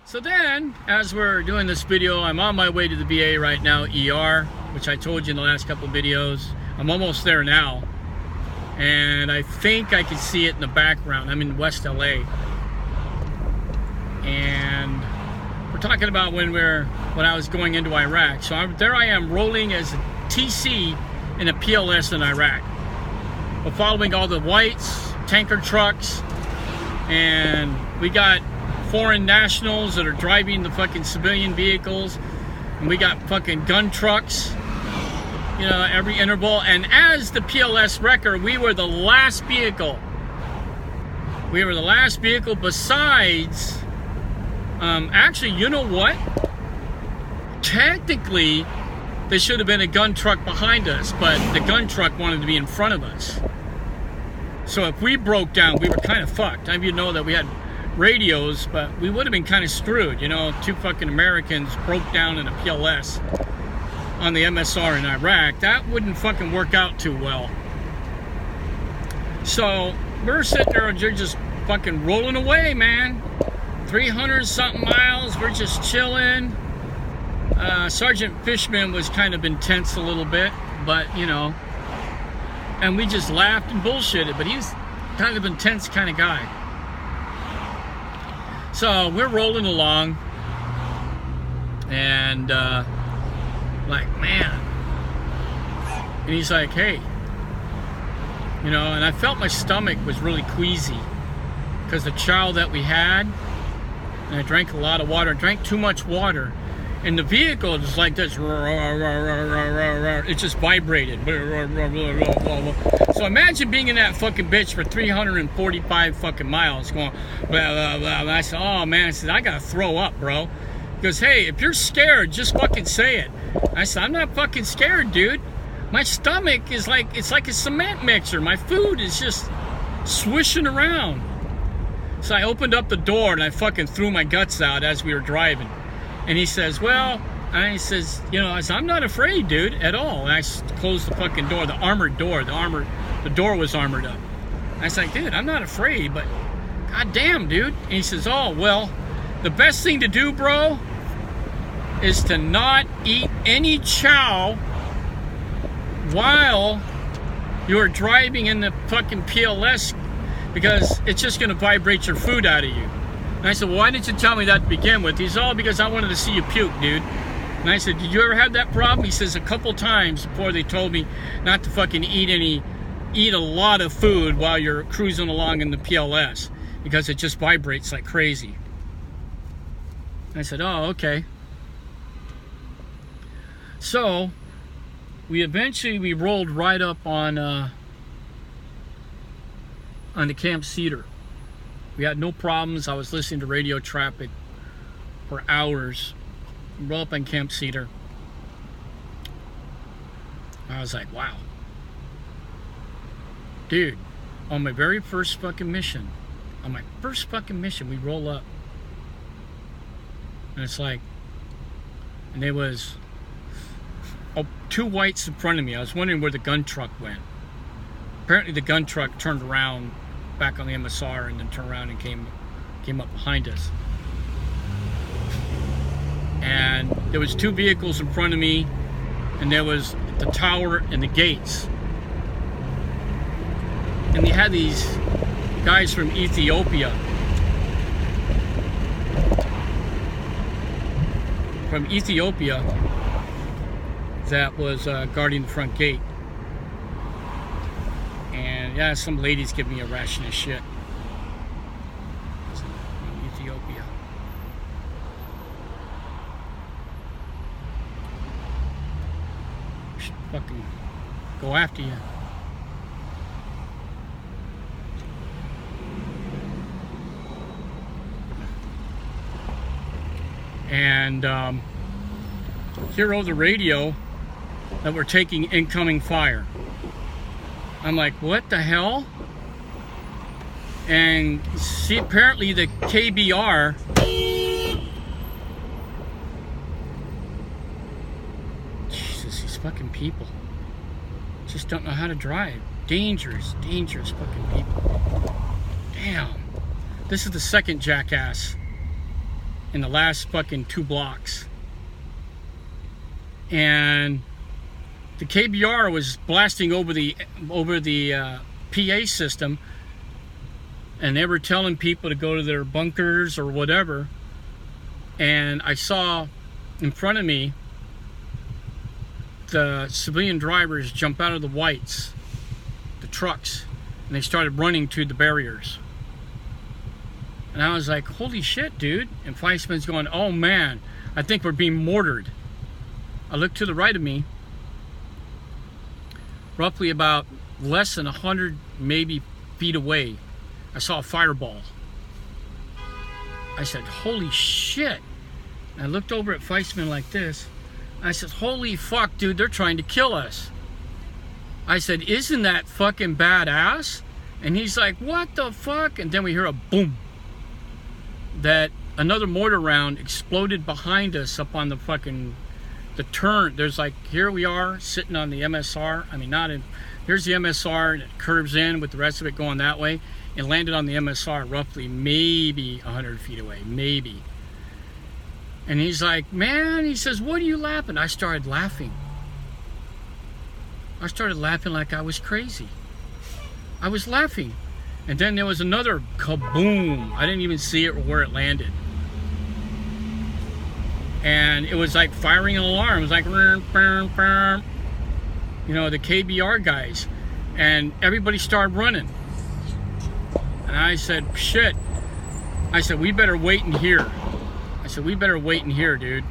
So then, as we're doing this video, I'm on my way to the VA right now, ER, which I told you in the last couple of videos. I'm almost there now. And I think I can see it in the background. I'm in West LA. And we're talking about when I was going into Iraq. So there I am rolling as a TC in a PLS in Iraq. We're following all the whites, tanker trucks, and we got foreign nationals that are driving the fucking civilian vehicles, and we got fucking gun trucks, you know, every interval. And as the PLS wrecker, we were the last vehicle. We were the last vehicle besides, actually, you know what? Technically, there should have been a gun truck behind us, but the gun truck wanted to be in front of us. So if we broke down, we were kind of fucked. I mean, you know that we had radios, but we would have been kind of screwed. You know, two fucking Americans broke down in a PLS on the MSR in Iraq. That wouldn't fucking work out too well. So we're sitting there and you're just fucking rolling away, man. 300 something miles. We're just chilling. Sergeant Fishman was kind of intense a little bit, but you know, and we just laughed and bullshitted, but he's kind of intense kind of guy. So we're rolling along, and like, man, and he's like, hey, you know, and I felt my stomach was really queasy because the chow that we had, and I drank a lot of water. I drank too much water, and the vehicle is like this. It just vibrated. So imagine being in that fucking bitch for 345 fucking miles going blah, blah, blah. And I said, oh man, I said, I gotta throw up, bro. He goes, hey, if you're scared, just fucking say it. I said, I'm not fucking scared, dude. My stomach is like, it's like a cement mixer. My food is just swishing around. So I opened up the door and I fucking threw my guts out as we were driving. And he says, well, and he says, you know, I said, I'm not afraid, dude, at all. And I closed the fucking door, the armored door. The door was armored up. I was like, dude, I'm not afraid, but goddamn, dude. And he says, oh, well, the best thing to do, bro, is to not eat any chow while you're driving in the fucking PLS, because it's just going to vibrate your food out of you. And I said, well, why didn't you tell me that to begin with? He said, oh, because I wanted to see you puke, dude. And I said, did you ever have that problem? He says, a couple times before they told me not to fucking eat a lot of food while you're cruising along in the PLS, because it just vibrates like crazy. And I said, oh, okay. So we rolled right up on the Camp Cedar. We had no problems. I was listening to radio traffic for hours. We rolled up on Camp Cedar. I was like, wow. Dude, on my very first fucking mission, we roll up. And it's like, and there was two whites in front of me. I was wondering where the gun truck went. Apparently the gun truck turned around back on the MSR and then turned around and came up behind us. And there was two vehicles in front of me, and there was the tower and the gates. And they had these guys from Ethiopia. That was guarding the front gate. And yeah, some ladies give me a ration of shit. From Ethiopia. Should fucking go after you. And hear over the radio that we're taking incoming fire. I'm like, what the hell? And see, apparently the KBR Jesus, these fucking people just don't know how to drive. Dangerous fucking people. Damn. This is the second jackass in the last fucking 2 blocks. And the KBR was blasting over the PA system, and they were telling people to go to their bunkers or whatever. And I saw in front of me the civilian drivers jump out of the whites, the trucks, and they started running to the barriers. And I was like, holy shit, dude. And Fleischman's going, oh man, I think we're being mortared. I looked to the right of me, roughly about less than 100 maybe feet away. I saw a fireball. I said, holy shit. And I looked over at Fleischman like this. I said, holy fuck, dude, they're trying to kill us. I said, isn't that fucking badass? And he's like, what the fuck? And then we hear a boom. That another mortar round exploded behind us up on the fucking, the turn. There's like, here we are sitting on the MSR. I mean, not in, here's the MSR and it curves in with the rest of it going that way. It landed on the MSR roughly maybe 100 feet away, maybe. And he's like, man, he says, what are you laughing? I started laughing. I started laughing like I was crazy. I was laughing. And then there was another kaboom. I didn't even see it or where it landed. And it was like firing an alarm. It was like, you know, the KBR guys. And everybody started running. And I said, shit. I said, we better wait in here. I said, we better wait in here, dude.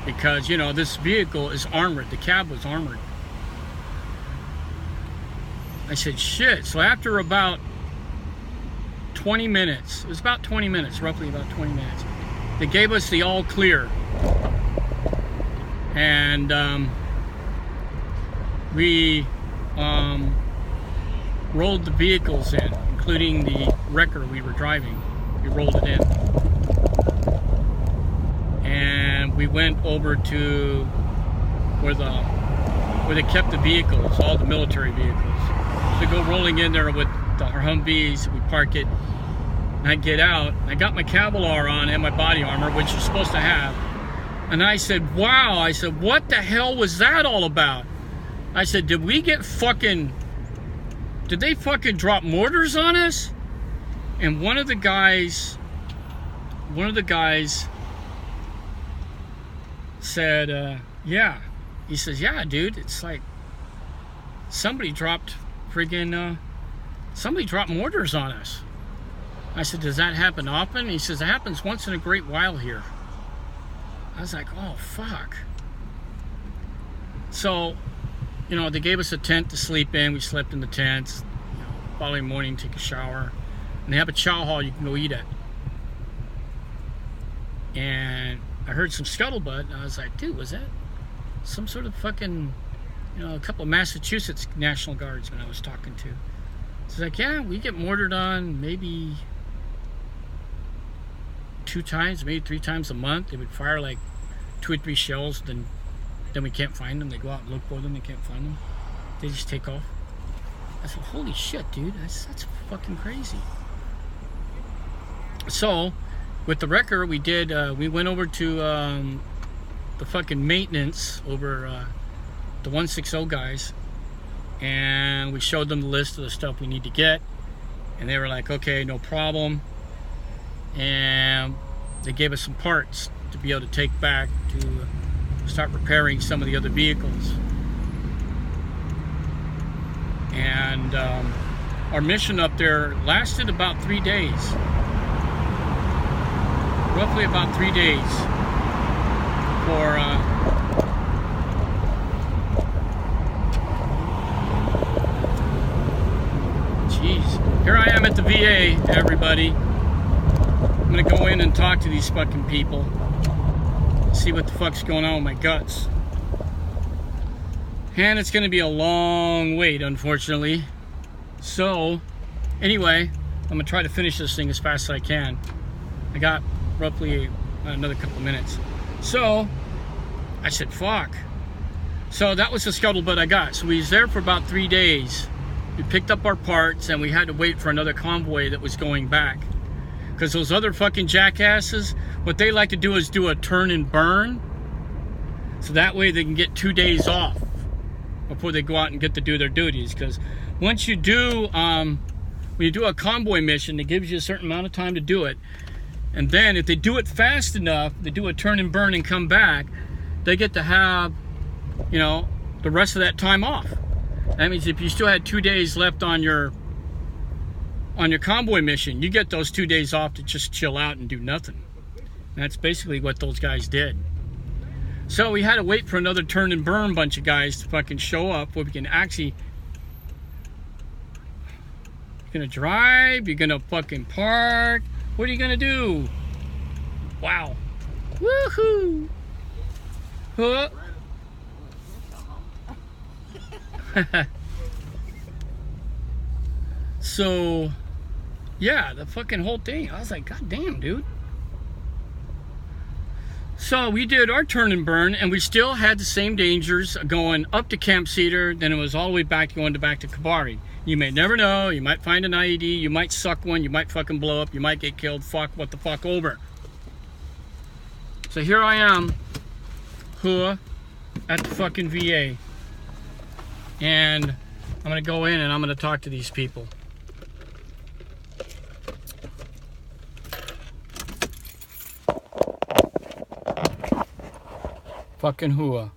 Because, you know, this vehicle is armored. The cab was armored. I said, shit. So after about 20 minutes, it was about 20 minutes, roughly about 20 minutes, they gave us the all clear. And we rolled the vehicles in, including the wrecker we were driving. We rolled it in. And we went over to where they kept the vehicles, all the military vehicles. So go rolling in there with our Humvees, we park it, and I get out. I got my Kevlar on and my body armor, which you're supposed to have. And I said, wow, I said, what the hell was that all about? I said, did they fucking drop mortars on us? And one of the guys said, yeah. He says, yeah, dude, it's like somebody dropped mortars on us. I said, does that happen often? He says, it happens once in a great while here. I was like, oh, fuck. So, you know, they gave us a tent to sleep in. We slept in the tents. You know, following morning, take a shower. And they have a chow hall you can go eat at. And I heard some scuttlebutt, and I was like, dude, was that some sort of fucking, you know, a couple of Massachusetts National Guards when I was talking to. So it's like, yeah, we get mortared on maybe 2 times, maybe 3 times a month. They would fire like 2 or 3 shells, then we can't find them. They go out and look for them, they can't find them. They just take off. I said, holy shit, dude, that's fucking crazy. So, with the wrecker, we went over to the fucking maintenance over the 160 guys, and we showed them the list of the stuff we need to get, and they were like, okay, no problem. And they gave us some parts to be able to take back to start repairing some of the other vehicles. And our mission up there lasted about 3 days. Roughly about 3 days for jeez. Here I am at the VA, everybody. I'm gonna go in and talk to these fucking people. See what the fuck's going on with my guts. And it's gonna be a long wait, unfortunately. So, anyway, I'm gonna try to finish this thing as fast as I can. I got roughly another couple of minutes. So, I said, fuck. So that was the scuttlebutt I got. So we was there for about 3 days. We picked up our parts and we had to wait for another convoy that was going back. Because those other fucking jackasses, what they like to do is do a turn and burn. So that way they can get 2 days off before they go out and get to do their duties. Because once you do, when you do a convoy mission, it gives you a certain amount of time to do it. And then if they do it fast enough, they do a turn and burn and come back, they get to have, you know, the rest of that time off. That means if you still had 2 days left on your convoy mission, you get those 2 days off to just chill out and do nothing. And that's basically what those guys did. So we had to wait for another turn and burn bunch of guys to fucking show up where we can actually... You're gonna drive, you're gonna fucking park, what are you gonna do? Wow. Woohoo! Huh? So, yeah, the fucking whole thing. I was like, God damn, dude. So we did our turn and burn, and we still had the same dangers going up to Camp Cedar. Then it was all the way back back to Kabari. You may never know. You might find an IED. You might suck one. You might fucking blow up. You might get killed. Fuck, what the fuck over. So here I am, at the fucking VA. And I'm going to go in and I'm going to talk to these people. Fucking hua.